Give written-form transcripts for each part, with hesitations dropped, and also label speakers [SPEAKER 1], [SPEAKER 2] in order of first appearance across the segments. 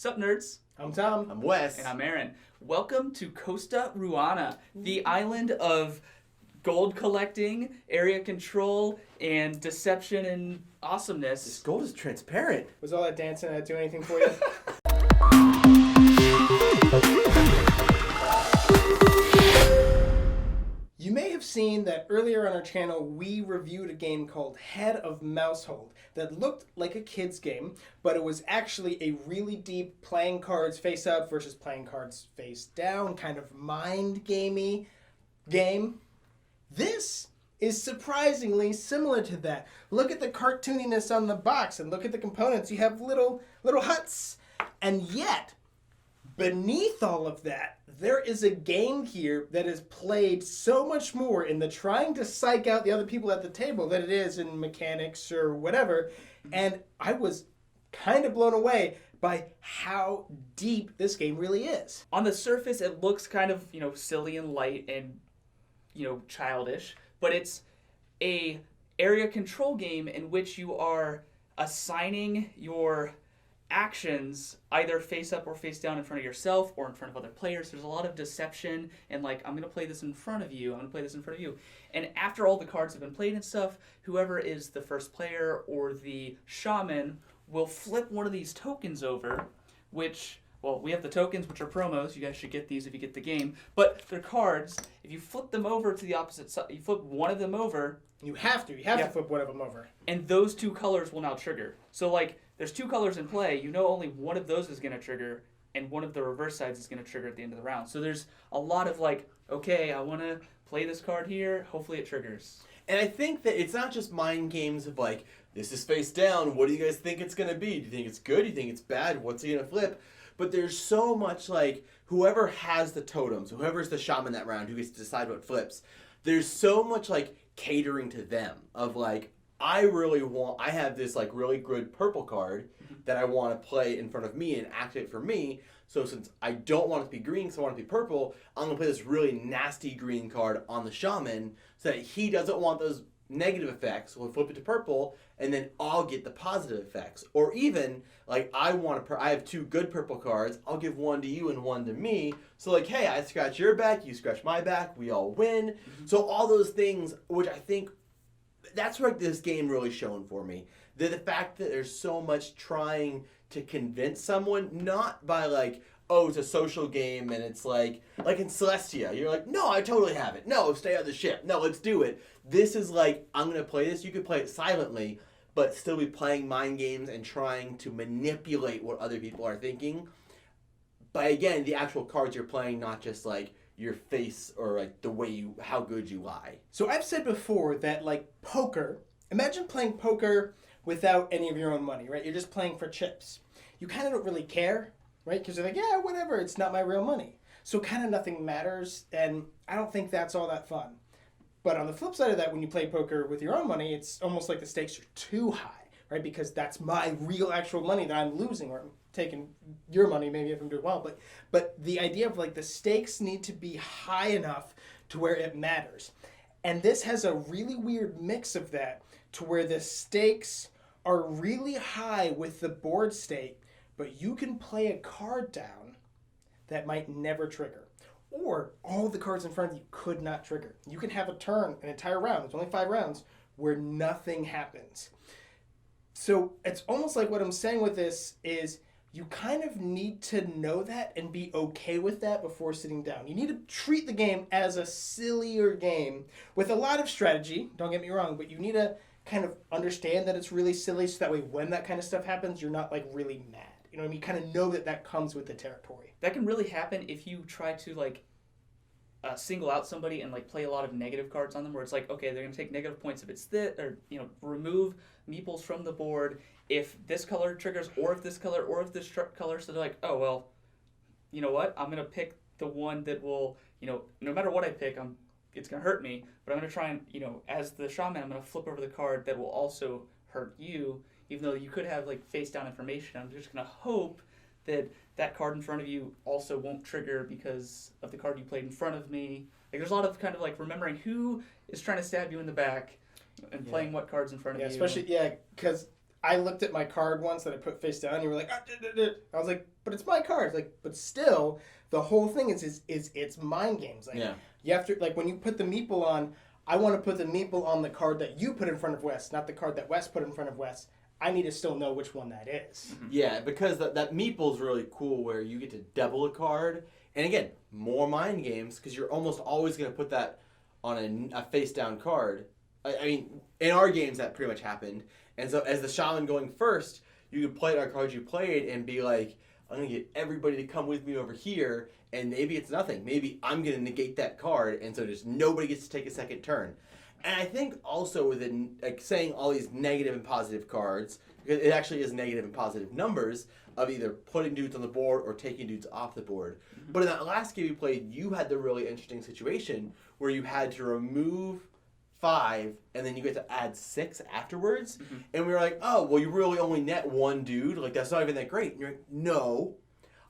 [SPEAKER 1] Sup, nerds?
[SPEAKER 2] I'm Tom.
[SPEAKER 3] I'm Wes.
[SPEAKER 1] And I'm Aaron. Welcome to Costa Ruana, the island of gold collecting, area control, and deception and awesomeness.
[SPEAKER 3] This gold is transparent.
[SPEAKER 2] Was all that dancing do anything for you? You may have seen that earlier on our channel we reviewed a game called Head of Mousehold that looked like a kid's game, but it was actually a really deep playing cards face up versus playing cards face down, kind of mind gamey game. This is surprisingly similar to that. Look at the cartooniness on the box and look at the components. You have little huts, and yet beneath all of that, there is a game here that is played so much more in the trying to psych out the other people at the table than it is in mechanics or whatever. And I was kind of blown away by how deep this game really is.
[SPEAKER 1] On the surface, it looks kind of, silly and light and, childish, but it's a area control game in which you are assigning your actions either face up or face down in front of yourself or in front of other players. There's a lot of deception and I'm going to play this in front of you. I'm going to play this in front of you. And after all the cards have been played and stuff, whoever is the first player or the shaman will flip one of these tokens over, which, well, we have the tokens, which are promos. You guys should get these if you get the game. But they're cards. If you flip them over to the opposite side, you flip one of them over.
[SPEAKER 2] You have to flip one of them over.
[SPEAKER 1] And those two colors will now trigger. So, there's two colors in play. Only one of those is going to trigger, and one of the reverse sides is going to trigger at the end of the round. So there's a lot of okay, I want to play this card here. Hopefully it triggers.
[SPEAKER 3] And I think that it's not just mind games of this is face down. What do you guys think it's going to be? Do you think it's good? Do you think it's bad? What's he going to flip? But there's so much whoever has the totems, whoever's the shaman that round, who gets to decide what flips, there's so much catering to them of I have this really good purple card that I want to play in front of me and activate for me. So since I don't want it to be green, because I want it to be purple, I'm going to play this really nasty green card on the shaman so that he doesn't want those negative effects. We'll flip it to purple, and then I'll get the positive effects. Or even, I have two good purple cards. I'll give one to you and one to me. So hey, I scratch your back, you scratch my back, we all win. Mm-hmm. So all those things, which I think that's where this game really shone for me. The fact that there's so much trying to convince someone, not by it's a social game and it's like in Celestia, you're no, I totally have it. No, stay on the ship. No, let's do it. This is I'm going to play this. You could play it silently, but still be playing mind games and trying to manipulate what other people are thinking. But again, the actual cards you're playing, not just your face or the way how good you lie.
[SPEAKER 2] So I've said before that poker, imagine playing poker without any of your own money, right? You're just playing for chips. You kind of don't really care, right? Because you're yeah, whatever, it's not my real money. So kind of nothing matters, and I don't think that's all that fun. But on the flip side of that, when you play poker with your own money, it's almost like the stakes are too high, right? Because that's my real actual money that I'm losing, or I'm taking your money maybe if I'm doing well. But the idea of the stakes need to be high enough to where it matters. And this has a really weird mix of that to where the stakes are really high with the board state, but you can play a card down that might never trigger. Or all the cards in front of you could not trigger. You can have a turn, an entire round, it's only 5 rounds, where nothing happens. So it's almost like what I'm saying with this is you kind of need to know that and be okay with that before sitting down. You need to treat the game as a sillier game with a lot of strategy, don't get me wrong, but you need to kind of understand that it's really silly so that way when that kind of stuff happens, you're not really mad. You know what I mean? You kind of know that comes with the territory.
[SPEAKER 1] That can really happen if you try to single out somebody and play a lot of negative cards on them, where it's okay, they're going to take negative points if it's this, or remove meeples from the board if this color triggers, or if this color, or if this color. So they're oh well, you know what? I'm going to pick the one that will, no matter what I pick, it's going to hurt me, but I'm going to try and, as the shaman, I'm going to flip over the card that will also hurt you, even though you could have face down information. I'm just going to hope that card in front of you also won't trigger because of the card you played in front of me. There's a lot of kind of remembering who is trying to stab you in the back and playing what cards in front of you.
[SPEAKER 2] Especially, because I looked at my card once that I put face down. And you were like, I was like, but it's my card. It's like, but still, the whole thing is it's mind games. Like, you have to, like, when you put the meeple on, I want to put the meeple on the card that you put in front of Wes, not the card that Wes put in front of Wes. I need to still know which one that is.
[SPEAKER 3] Yeah, because that meeple is really cool where you get to double a card. And again, more mind games because you're almost always going to put that on a face-down card. I mean, in our games that pretty much happened. And so as the shaman going first, you could play it on cards you played and be like, I'm going to get everybody to come with me over here, and maybe it's nothing. Maybe I'm going to negate that card, and so just nobody gets to take a second turn. And I think also within like saying all these negative and positive cards, because it actually is negative and positive numbers of either putting dudes on the board or taking dudes off the board. But in that last game you played, you had the really interesting situation where you had to remove 5 and then you get to add 6 afterwards. And we were like, oh, well, you really only net 1 dude. Like, that's not even that great. And you're like, no,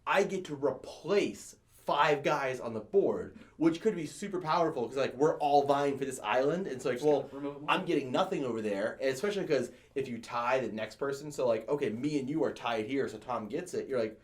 [SPEAKER 3] I get to replace 5 guys on the board, which could be super powerful because, like, we're all vying for this island. And so, like, well, I'm getting nothing over there. And especially because if you tie the next person, so, like, okay, me and you are tied here, so Tom gets it. You're like,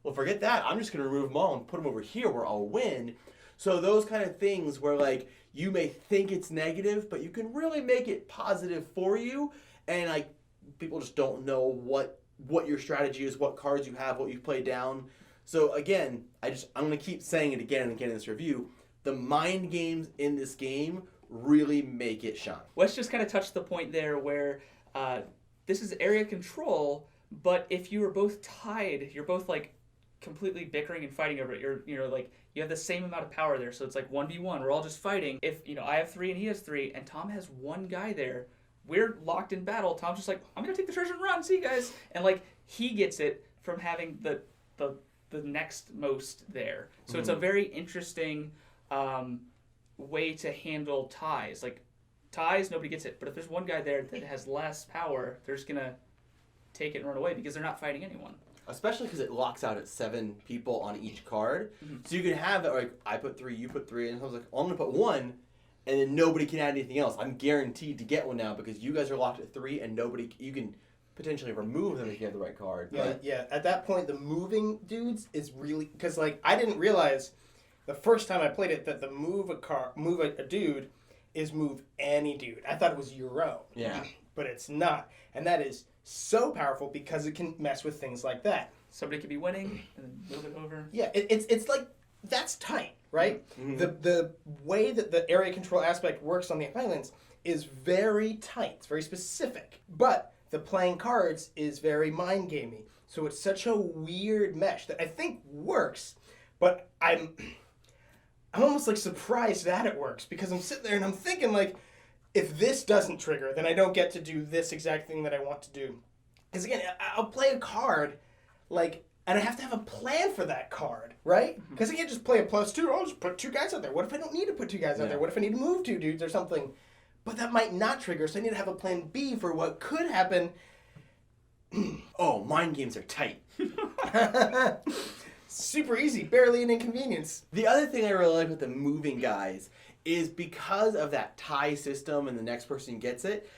[SPEAKER 3] well, forget that. I'm just going to remove them all and put them over here where I'll win. So those kind of things where, like, you may think it's negative, but you can really make it positive for you. And, like, people just don't know what your strategy is, what cards you have, what you play down. So, again, I'm going to keep saying it again and again in this review. The mind games in this game really make it shine.
[SPEAKER 1] Let's just kind of touch the point there where this is area control, but if you are both tied, you're both, like, completely bickering and fighting over it. You're like, you have the same amount of power there, so it's like 1v1. We're all just fighting. If, I have 3 and he has 3, and Tom has 1 guy there, we're locked in battle. Tom's just like, I'm going to take the treasure and run. See you guys. And, like, he gets it from having the next most there. So it's a very interesting way to handle ties. Like, ties, nobody gets it. But if there's one guy there that has less power, they're just going to take it and run away because they're not fighting anyone.
[SPEAKER 3] Especially because it locks out at 7 people on each card. So you can have it like, I put 3, you put 3, and I was like, well, I'm going to put 1, and then nobody can add anything else. I'm guaranteed to get one now because you guys are locked at 3, and you can potentially remove them if you have the right card.
[SPEAKER 2] Yeah. At that point, the moving dudes is really... Because, like, I didn't realize the first time I played it that the move a dude is move any dude. I thought it was your own.
[SPEAKER 3] Yeah.
[SPEAKER 2] But it's not. And that is so powerful because it can mess with things like that.
[SPEAKER 1] Somebody could be winning and then move it over.
[SPEAKER 2] Yeah, it's like, that's tight, right? The way that the area control aspect works on the islands is very tight. It's very specific. But the playing cards is very mind gamey. So it's such a weird mesh that I think works, but I'm almost like surprised that it works because I'm sitting there and I'm thinking like, if this doesn't trigger, then I don't get to do this exact thing that I want to do. Because again, I'll play a card, like, and I have to have a plan for that card, right? Because I can't just play a +2. I'll just put 2 guys out there. What if I don't need to put 2 guys out there? What if I need to move 2 dudes or something? But that might not trigger, so I need to have a plan B for what could happen.
[SPEAKER 3] Oh, mind games are tight.
[SPEAKER 2] Super easy, barely an inconvenience.
[SPEAKER 3] The other thing I really like with the moving guys is because of that tie system and the next person gets it,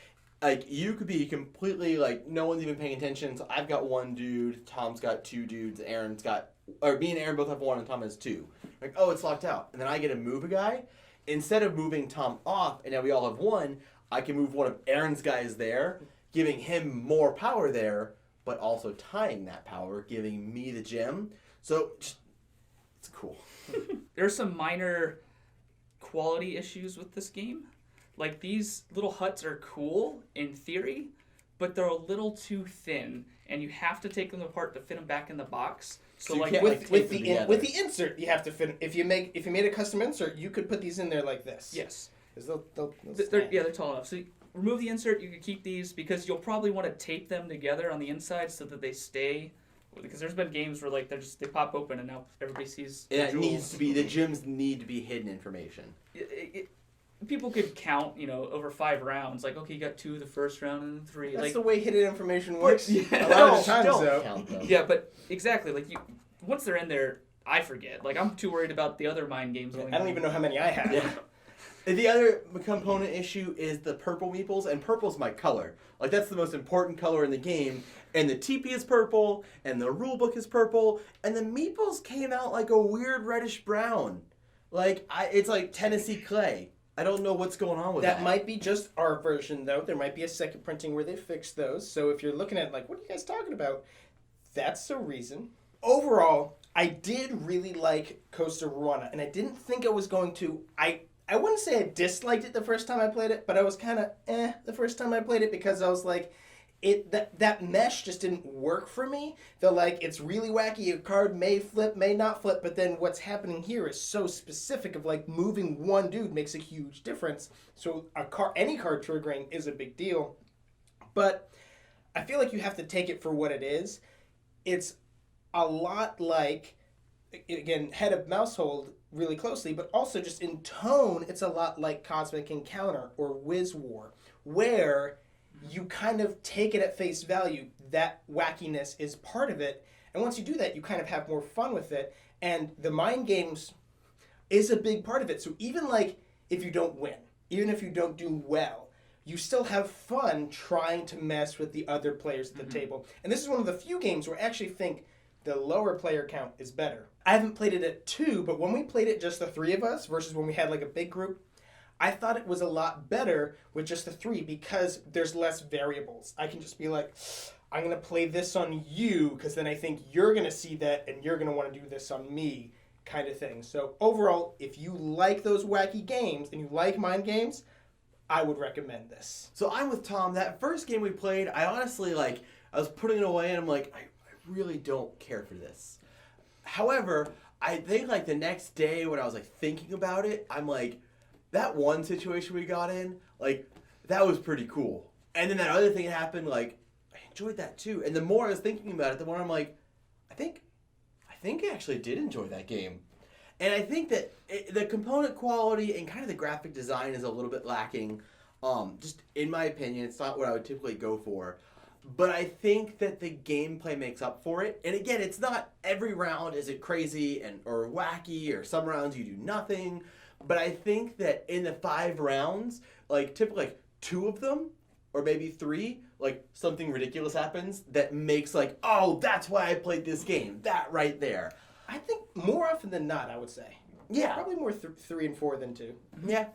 [SPEAKER 3] like, you could be completely, like, no one's even paying attention, so I've got 1 dude, Tom's got 2 dudes, me and Aaron both have 1 and Tom has 2. Like, oh, it's locked out. And then I get to move a guy. Instead of moving Tom off, and now we all have 1, I can move one of Aaron's guys there, giving him more power there, but also tying that power, giving me the gem. So, it's cool.
[SPEAKER 1] There's some minor quality issues with this game. Like, these little huts are cool in theory, but they're a little too thin, and you have to take them apart to fit them back in the box. So
[SPEAKER 3] you
[SPEAKER 1] like
[SPEAKER 3] can't,
[SPEAKER 2] with the insert, you have to fit. If you made a custom insert, you could put these in there like this.
[SPEAKER 1] yes,
[SPEAKER 2] 'Cause they'll
[SPEAKER 1] they're tall enough. So you remove the insert. You can keep these because you'll probably want to tape them together on the inside so that they stay. Because there's been games where like they pop open and now everybody sees.
[SPEAKER 3] And it needs to be, the gems need to be hidden information.
[SPEAKER 1] People could count, over 5 rounds. Like, okay, you got 2 the first round and 3.
[SPEAKER 2] That's
[SPEAKER 1] like,
[SPEAKER 2] the way hidden information works.
[SPEAKER 1] Yeah.
[SPEAKER 2] A lot of the times,
[SPEAKER 3] Don't
[SPEAKER 2] though.
[SPEAKER 3] count them.
[SPEAKER 1] yeah, but exactly. Like once they're in there, I forget. Like I'm too worried about the other mind games.
[SPEAKER 2] I don't even know how many I have.
[SPEAKER 3] Yeah. The other component issue is the purple meeples, and purple's my color. Like, that's the most important color in the game. And the TP is purple, and the rulebook is purple, and the meeples came out like a weird reddish brown. Like, it's like Tennessee clay. I don't know what's going on with that.
[SPEAKER 2] That might be just our version, though. There might be a second printing where they fixed those. So if you're looking at, like, what are you guys talking about? That's the reason. Overall, I did really like Costa Ruana, and I didn't think I was going to. I wouldn't say I disliked it the first time I played it, but I was kind of the first time I played it because I was like, that mesh just didn't work for me. It's really wacky. A card may flip, may not flip, but then what's happening here is so specific of like moving one dude makes a huge difference. So any card triggering is a big deal, but I feel like you have to take it for what it is. It's a lot like, again, Head of Mousehold really closely, but also just in tone, it's a lot like Cosmic Encounter or Wiz War, where you kind of take it at face value. That wackiness is part of it. And once you do that, you kind of have more fun with it. And the mind games is a big part of it. So even like if you don't win, even if you don't do well, you still have fun trying to mess with the other players at the table. And this is one of the few games where I actually think the lower player count is better. I haven't played it at 2, but when we played it just the 3 of us versus when we had like a big group, I thought it was a lot better with just the 3 because there's less variables. I can just be like, I'm going to play this on you because then I think you're going to see that and you're going to want to do this on me kind of thing. So overall, if you like those wacky games and you like mind games, I would recommend this.
[SPEAKER 3] So I'm with Tom. That first game we played, I honestly, I was putting it away and I'm like, I really don't care for this. However, I think the next day when I was thinking about it, I'm like, that one situation we got in, that was pretty cool. And then that other thing happened, I enjoyed that too. And the more I was thinking about it, the more I'm like, I think I actually did enjoy that game. And I think that the component quality and kind of the graphic design is a little bit lacking. Just in my opinion, it's not what I would typically go for. But I think that the gameplay makes up for it. And again, it's not every round is it crazy or wacky, or some rounds you do nothing. But I think that in the 5 rounds, typically 2 of them, or maybe 3, something ridiculous happens that makes oh, that's why I played this game. That right there.
[SPEAKER 2] I think more often than not, I would say.
[SPEAKER 3] Yeah.
[SPEAKER 2] Probably more 3 and 4 than 2.
[SPEAKER 3] Yeah.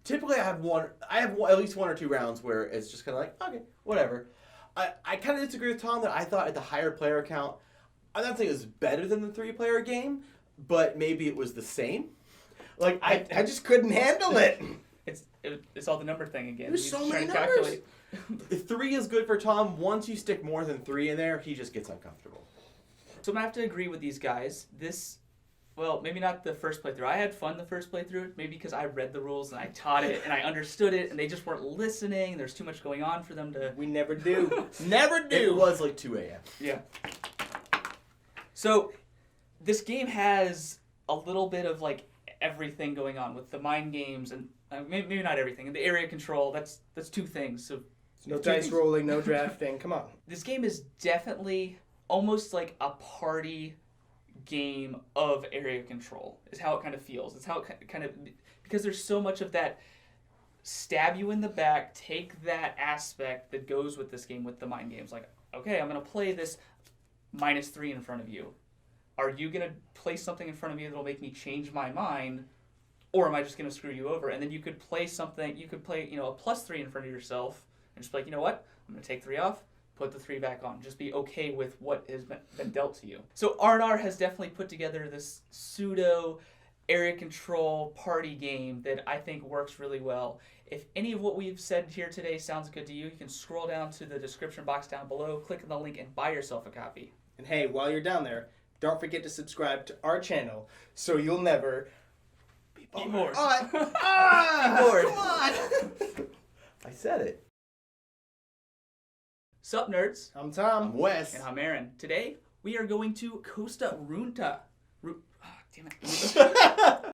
[SPEAKER 3] Typically I have at least 1 or 2 rounds where it's just kind of okay, whatever. I kind of disagree with Tom that I thought at the higher player count, I'm not saying it was better than the 3-player game, but maybe it was the same.
[SPEAKER 2] I just couldn't handle it.
[SPEAKER 1] It's all the number thing again.
[SPEAKER 2] There's
[SPEAKER 1] He's
[SPEAKER 2] so
[SPEAKER 1] trying
[SPEAKER 2] many
[SPEAKER 1] to
[SPEAKER 2] numbers.
[SPEAKER 1] calculate.
[SPEAKER 3] 3 is good for Tom. Once you stick more than 3 in there, he just gets uncomfortable.
[SPEAKER 1] So I'm going to have to agree with these guys. Well, maybe not the first playthrough. I had fun the first playthrough, maybe because I read the rules and I taught it and I understood it and they just weren't listening. There's too much going on for them to...
[SPEAKER 2] We never do. Never do.
[SPEAKER 3] It was 2 a.m.
[SPEAKER 1] Yeah. So this game has a little bit of everything going on with the mind games and maybe not everything. And the area control, that's 2 things. So
[SPEAKER 2] No dice rolling, no drafting. Come on.
[SPEAKER 1] This game is definitely almost like a party game of area control is how it kind of feels. It's how it kind of, because there's so much of that stab you in the back, take that aspect that goes with this game with the mind games. Okay, I'm going to play this -3 in front of you. Are you going to place something in front of me that'll make me change my mind, or am I just going to screw you over? And then you could play something, you could play, a +3 in front of yourself and just be like, you know what? I'm going to take 3 off. Put the 3 back on. Just be okay with what has been dealt to you. So R&R has definitely put together this pseudo area control party game that I think works really well. If any of what we've said here today sounds good to you, you can scroll down to the description box down below, click on the link, and buy yourself a copy.
[SPEAKER 2] And hey, while you're down there, don't forget to subscribe to our channel so you'll never be
[SPEAKER 1] bored.
[SPEAKER 2] Be bored.
[SPEAKER 3] Come on. I said it.
[SPEAKER 1] Sup, nerds?
[SPEAKER 2] I'm Tom.
[SPEAKER 3] I'm Wes.
[SPEAKER 1] And I'm Aaron. Today, we are going to Costa Ruana. Damn it.